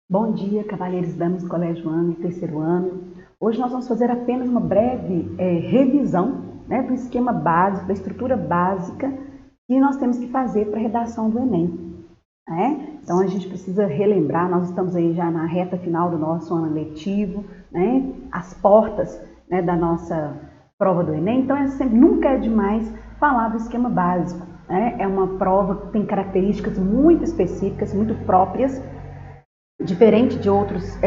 Bom dia, cavalheiros e damas do Colégio Ano e terceiro ano. Hoje nós vamos fazer apenas uma breve revisão, do esquema básico, da estrutura básica que nós temos que fazer para a redação do Enem. Então a gente precisa relembrar, nós estamos aí já na reta final do nosso ano letivo, as portas da nossa prova do Enem, então nunca é demais falar do esquema básico. É uma prova que tem características muito específicas, muito próprias, diferente de outros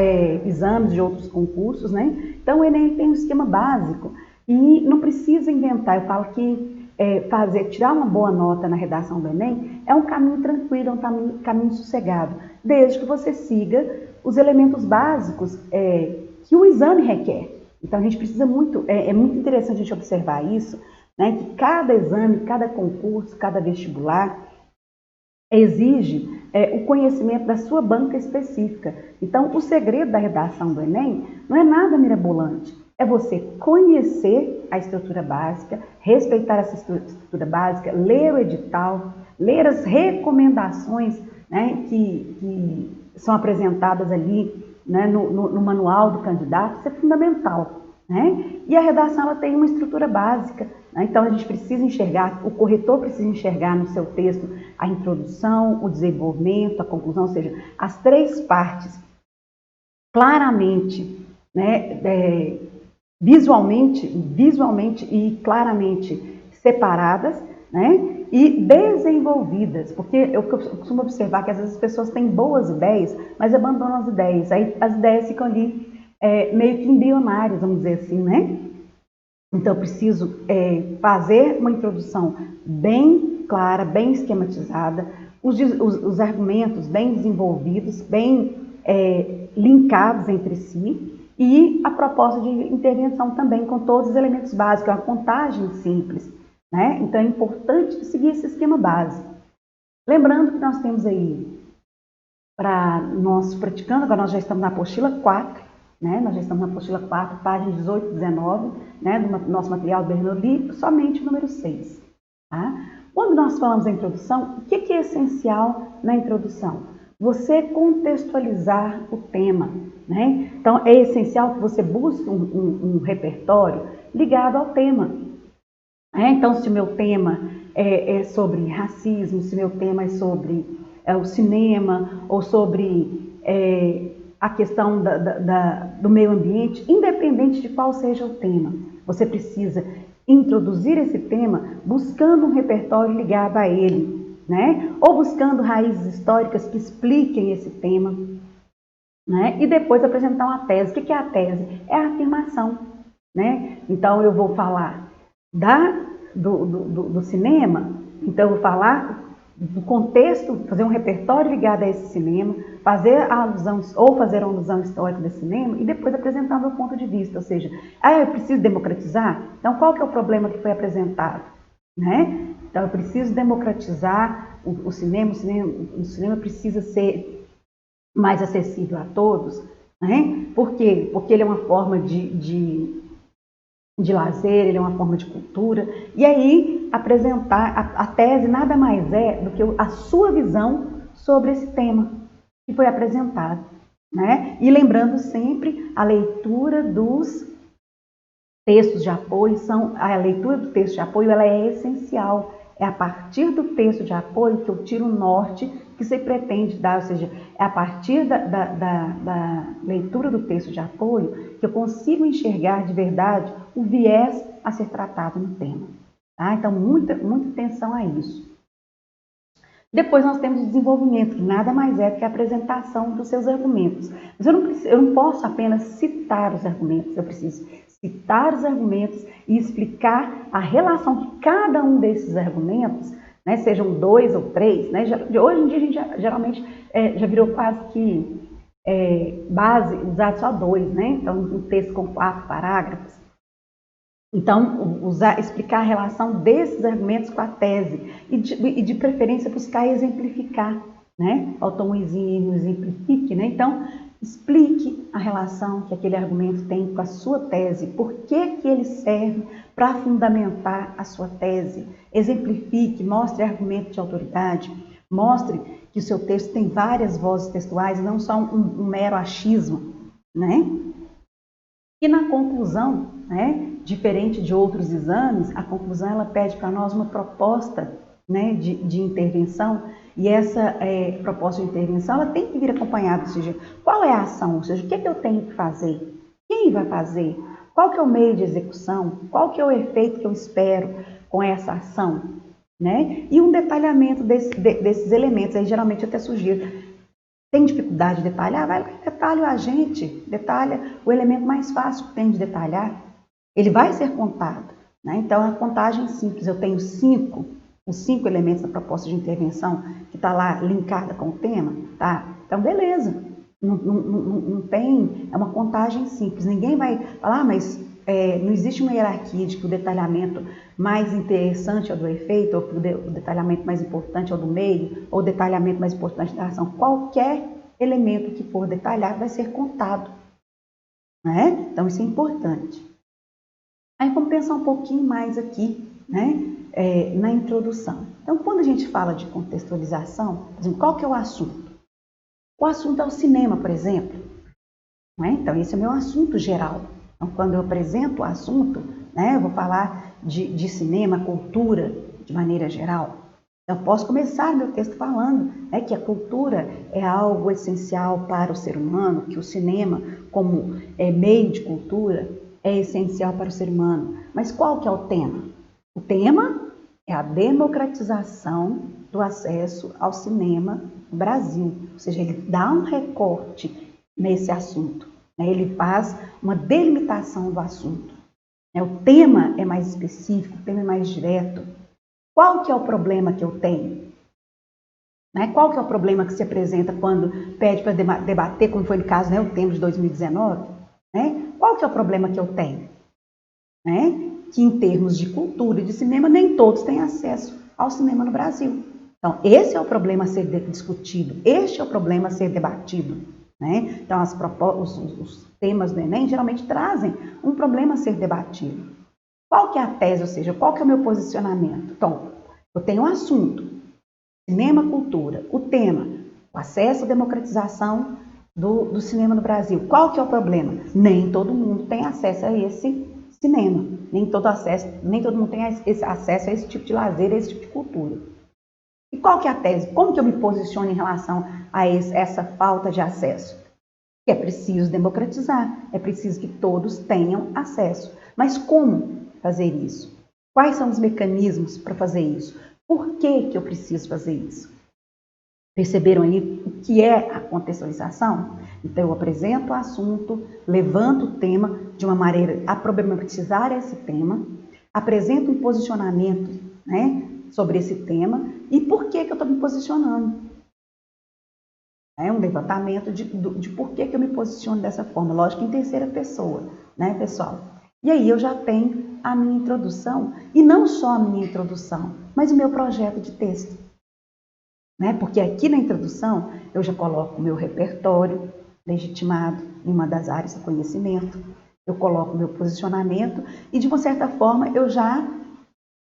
exames, de outros concursos, Então o Enem tem um esquema básico e não precisa inventar. Eu falo que tirar uma boa nota na redação do Enem é um caminho tranquilo, é um caminho sossegado, desde que você siga os elementos básicos que o exame requer. Então a gente precisa muito, é muito interessante a gente observar isso, que cada exame, cada concurso, cada vestibular exige o conhecimento da sua banca específica. Então, o segredo da redação do Enem não é nada mirabolante, é você conhecer a estrutura básica, respeitar essa estrutura básica, ler o edital, ler as recomendações que são apresentadas ali no manual do candidato. Isso é fundamental. E a redação ela tem uma estrutura básica, então a gente precisa enxergar, o corretor precisa enxergar no seu texto a introdução, o desenvolvimento, a conclusão, ou seja, as três partes claramente, visualmente e claramente separadas, e desenvolvidas, porque eu costumo observar que às vezes as pessoas têm boas ideias, mas abandonam as ideias, aí as ideias ficam ali meio que embrionárias, vamos dizer assim, Então, eu preciso fazer uma introdução bem clara, bem esquematizada, os argumentos bem desenvolvidos, bem linkados entre si, e a proposta de intervenção também com todos os elementos básicos, a contagem simples. Então, é importante seguir esse esquema básico. Lembrando que nós temos aí, para nós praticando, agora nós já estamos na apostila 4, Nós já estamos na apostila 4, páginas 18 e 19, do nosso material do Bernoulli, somente o número 6. Quando nós falamos da introdução, o que é essencial na introdução? Você contextualizar o tema. Então, é essencial que você busque um repertório ligado ao tema. Então, se o meu tema é sobre racismo, se o meu tema é sobre o cinema, ou sobre a questão do meio ambiente, independente de qual seja o tema, você precisa introduzir esse tema buscando um repertório ligado a ele, ou buscando raízes históricas que expliquem esse tema, e depois apresentar uma tese. O que é a tese? É a afirmação. Então, eu vou falar do cinema, então eu vou falar do contexto, fazer um repertório ligado a esse cinema, fazer alusão histórica desse cinema e depois apresentar o meu ponto de vista, ou seja, eu preciso democratizar? Então, qual que é o problema que foi apresentado? Então, eu preciso democratizar o cinema precisa ser mais acessível a todos, Por quê? Porque ele é uma forma de lazer, ele é uma forma de cultura, e aí apresentar a tese nada mais é do que a sua visão sobre esse tema que foi apresentado, E lembrando sempre a leitura dos textos de apoio, a leitura do texto de apoio ela é essencial, é a partir do texto de apoio que eu tiro o norte que se pretende dar, ou seja, é a partir da leitura do texto de apoio que eu consigo enxergar de verdade o viés a ser tratado no tema. Então, muita atenção a isso. Depois nós temos o desenvolvimento, que nada mais é do que a apresentação dos seus argumentos. Mas eu não posso apenas citar os argumentos, eu preciso citar os argumentos e explicar a relação que cada um desses argumentos, sejam 2 ou 3, hoje em dia a gente geralmente já virou quase que base usar só 2, Então, um texto com 4 parágrafos. Então, explicar a relação desses argumentos com a tese e de preferência buscar exemplificar, Ao tom exemplifique, Então, explique a relação que aquele argumento tem com a sua tese, por que ele serve para fundamentar a sua tese, exemplifique, mostre argumento de autoridade, mostre que o seu texto tem várias vozes textuais, não só um mero achismo, né? E na conclusão, né, diferente de outros exames, a conclusão ela pede para nós uma proposta, né, de intervenção, e essa proposta de intervenção ela tem que vir acompanhada, ou seja, qual é a ação, ou seja, o que é que eu tenho que fazer, quem vai fazer, qual que é o meio de execução, qual que é o efeito que eu espero com essa ação, né? E um detalhamento desses elementos, aí geralmente eu até sugiro, tem dificuldade de detalhar? Vai lá e detalha o agente, detalha o elemento mais fácil que tem de detalhar. Ele vai ser contado, né? Então, a contagem simples, eu tenho os 5 elementos da proposta de intervenção que está lá linkada com o tema, tá? Então, beleza. Não tem, é uma contagem simples. Ninguém vai falar, mas não existe uma hierarquia de que o detalhamento mais interessante é o do efeito, ou o detalhamento mais importante é o do meio, ou o detalhamento mais importante da ação. Qualquer elemento que for detalhado vai ser contado, né? Então, isso é importante. Aí vamos pensar um pouquinho mais aqui, né, na introdução. Então, quando a gente fala de contextualização, por exemplo, qual que é o assunto? O assunto é o cinema, por exemplo. Né? Então, esse é o meu assunto geral. Então, quando eu apresento o assunto, né, eu vou falar de cinema, cultura, de maneira geral. Então, posso começar meu texto falando, né, que a cultura é algo essencial para o ser humano, que o cinema, como meio de cultura, é essencial para o ser humano. Mas qual que é o tema? O tema é a democratização do acesso ao cinema no Brasil. Ou seja, ele dá um recorte nesse assunto, né? Ele faz uma delimitação do assunto. O tema é mais específico, o tema é mais direto. Qual que é o problema que eu tenho? Qual que é o problema que se apresenta quando pede para debater, como foi no caso, né, o tema de 2019? Qual que é o problema que eu tenho? Que em termos de cultura e de cinema, nem todos têm acesso ao cinema no Brasil. Então, esse é o problema a ser discutido, este é o problema a ser debatido. Então, os temas do Enem geralmente trazem um problema a ser debatido. Qual que é a tese, ou seja, qual que é o meu posicionamento? Então, eu tenho um assunto, cinema, cultura, o tema, o acesso à democratização do cinema no Brasil. Qual que é o problema? Nem todo mundo tem acesso a esse cinema, nem todo mundo tem acesso a esse tipo de lazer, a esse tipo de cultura. E qual que é a tese? Como que eu me posiciono em relação a essa falta de acesso? Que é preciso democratizar, é preciso que todos tenham acesso. Mas como fazer isso? Quais são os mecanismos para fazer isso? Por que eu preciso fazer isso? Perceberam aí o que é a contextualização? Então, eu apresento o assunto, levanto o tema de uma maneira a problematizar esse tema, apresento um posicionamento, sobre esse tema e por que eu estou me posicionando. É um levantamento de por que eu me posiciono dessa forma, lógico, em terceira pessoa, pessoal? E aí eu já tenho a minha introdução, e não só a minha introdução, mas o meu projeto de texto. Porque aqui na introdução eu já coloco o meu repertório legitimado em uma das áreas do conhecimento, eu coloco o meu posicionamento e, de uma certa forma, eu já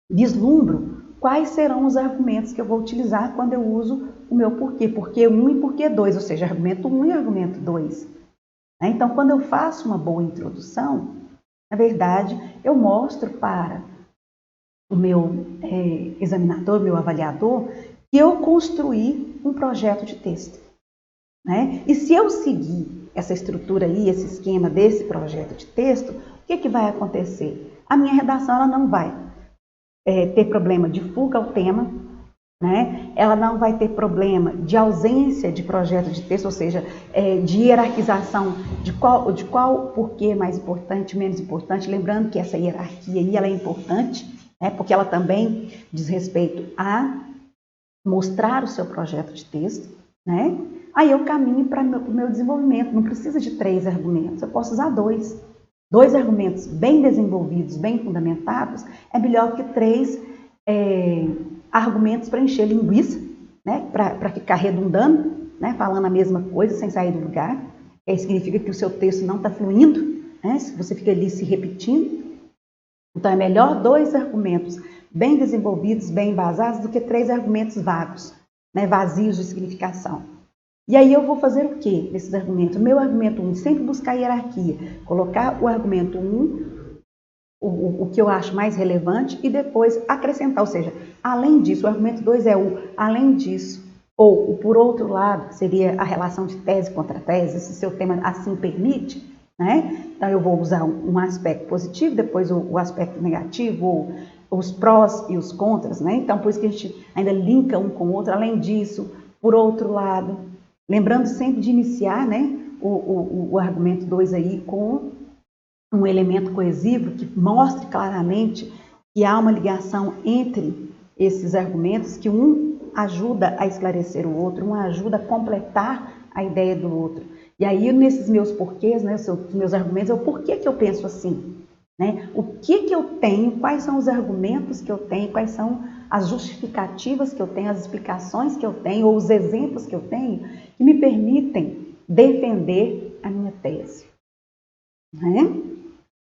vislumbro quais serão os argumentos que eu vou utilizar quando eu uso o meu porquê. Porquê 1 e porquê 2, ou seja, argumento 1 e argumento 2. Então, quando eu faço uma boa introdução, na verdade, eu mostro para o meu examinador, meu avaliador, que eu construí um projeto de texto. E se eu seguir essa estrutura aí, esse esquema desse projeto de texto, o que vai acontecer? A minha redação ela não vai ter problema de fuga ao tema, ela não vai ter problema de ausência de projeto de texto, ou seja, de hierarquização de qual porquê é mais importante, menos importante, lembrando que essa hierarquia aí ela é importante, porque ela também diz respeito a mostrar o seu projeto de texto, Aí eu caminho para o meu desenvolvimento, não precisa de 3 argumentos, eu posso usar 2. 2 argumentos bem desenvolvidos, bem fundamentados, é melhor que 3 argumentos para encher linguiça, para ficar redundando, falando a mesma coisa sem sair do lugar. Isso significa que o seu texto não está fluindo, se você fica ali se repetindo. Então é melhor 2 argumentos bem desenvolvidos, bem embasados, do que 3 argumentos vagos. né, vazios de significação. E aí eu vou fazer o quê nesses argumentos? O meu argumento 1, sempre buscar hierarquia, colocar o argumento 1, o que eu acho mais relevante, e depois acrescentar, ou seja, além disso, o argumento 2 é o além disso, ou o por outro lado, que seria a relação de tese contra tese, se seu tema assim permite, né? Então eu vou usar um aspecto positivo, depois o aspecto negativo, ou os prós e os contras, né? Então por isso que a gente ainda linka um com o outro, além disso, por outro lado, lembrando sempre de iniciar, né, o argumento 2 aí com um elemento coesivo que mostre claramente que há uma ligação entre esses argumentos, que um ajuda a esclarecer o outro, um ajuda a completar a ideia do outro. E aí, nesses meus porquês, né, os meus argumentos, é o porquê que eu penso assim, né? O que eu tenho, quais são os argumentos que eu tenho, quais são as justificativas que eu tenho, as explicações que eu tenho, ou os exemplos que eu tenho, que me permitem defender a minha tese, né?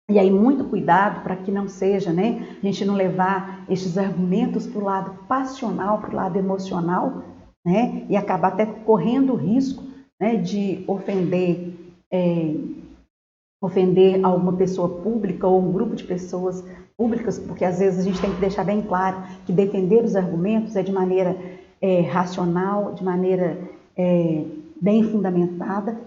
E aí, muito cuidado para que não seja, né, a gente não levar estes argumentos para o lado passional, para o lado emocional, né, e acabar até correndo o risco, né, de ofender alguma pessoa pública ou um grupo de pessoas públicas, porque às vezes a gente tem que deixar bem claro que defender os argumentos é de maneira racional, de maneira bem fundamentada,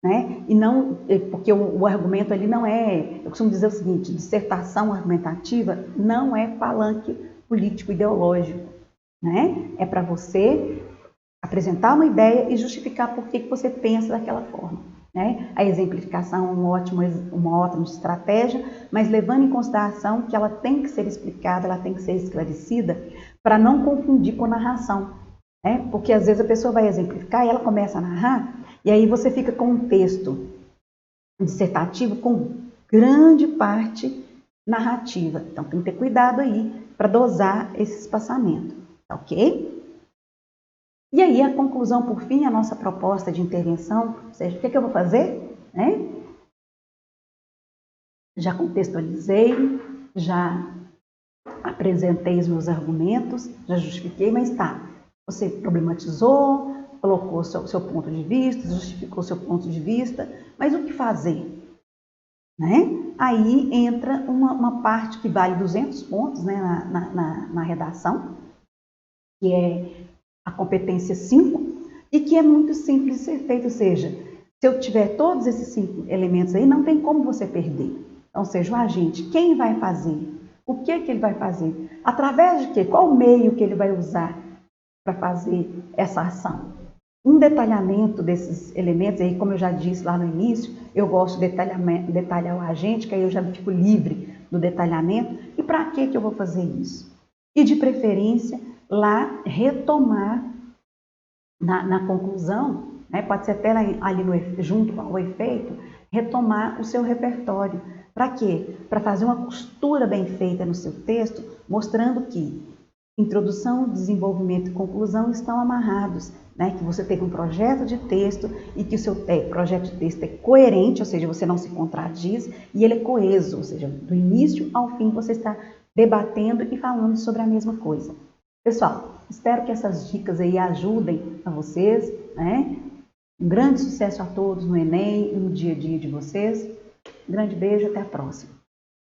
né? E não, porque o argumento ali não é, eu costumo dizer o seguinte, dissertação argumentativa não é palanque político ideológico, né? É para você apresentar uma ideia e justificar por que você pensa daquela forma, né? A exemplificação é uma ótima estratégia, mas levando em consideração que ela tem que ser explicada, ela tem que ser esclarecida para não confundir com narração, né? Porque às vezes a pessoa vai exemplificar e ela começa a narrar, e aí você fica com um texto dissertativo com grande parte narrativa. Então tem que ter cuidado aí para dosar esse espaçamento, tá ok? E aí a conclusão, por fim, a nossa proposta de intervenção, ou seja, o que eu vou fazer? Né? Já contextualizei, já apresentei os meus argumentos, já justifiquei, mas tá, você problematizou, colocou seu ponto de vista, justificou seu ponto de vista, mas o que fazer? Né? Aí entra uma parte que vale 200 pontos, né, na redação, que é a competência 5, e que é muito simples de ser feito, ou seja, se eu tiver todos esses 5 elementos aí, não tem como você perder. Então, seja o agente, quem vai fazer? O que ele vai fazer? Através de quê? Qual o meio que ele vai usar para fazer essa ação? Um detalhamento desses elementos, aí, como eu já disse lá no início, eu gosto de detalhar o agente, que aí eu já fico livre do detalhamento. E para que eu vou fazer isso? E de preferência, lá retomar na conclusão, né, pode ser até ali junto ao efeito, retomar o seu repertório. Para quê? Para fazer uma costura bem feita no seu texto, mostrando que introdução, desenvolvimento e conclusão estão amarrados, né? Que você teve um projeto de texto e que o seu projeto de texto é coerente, ou seja, você não se contradiz, e ele é coeso, ou seja, do início ao fim você está debatendo e falando sobre a mesma coisa. Pessoal, espero que essas dicas aí ajudem a vocês, né? Um grande sucesso a todos no Enem e no dia a dia de vocês. Um grande beijo, até a próxima.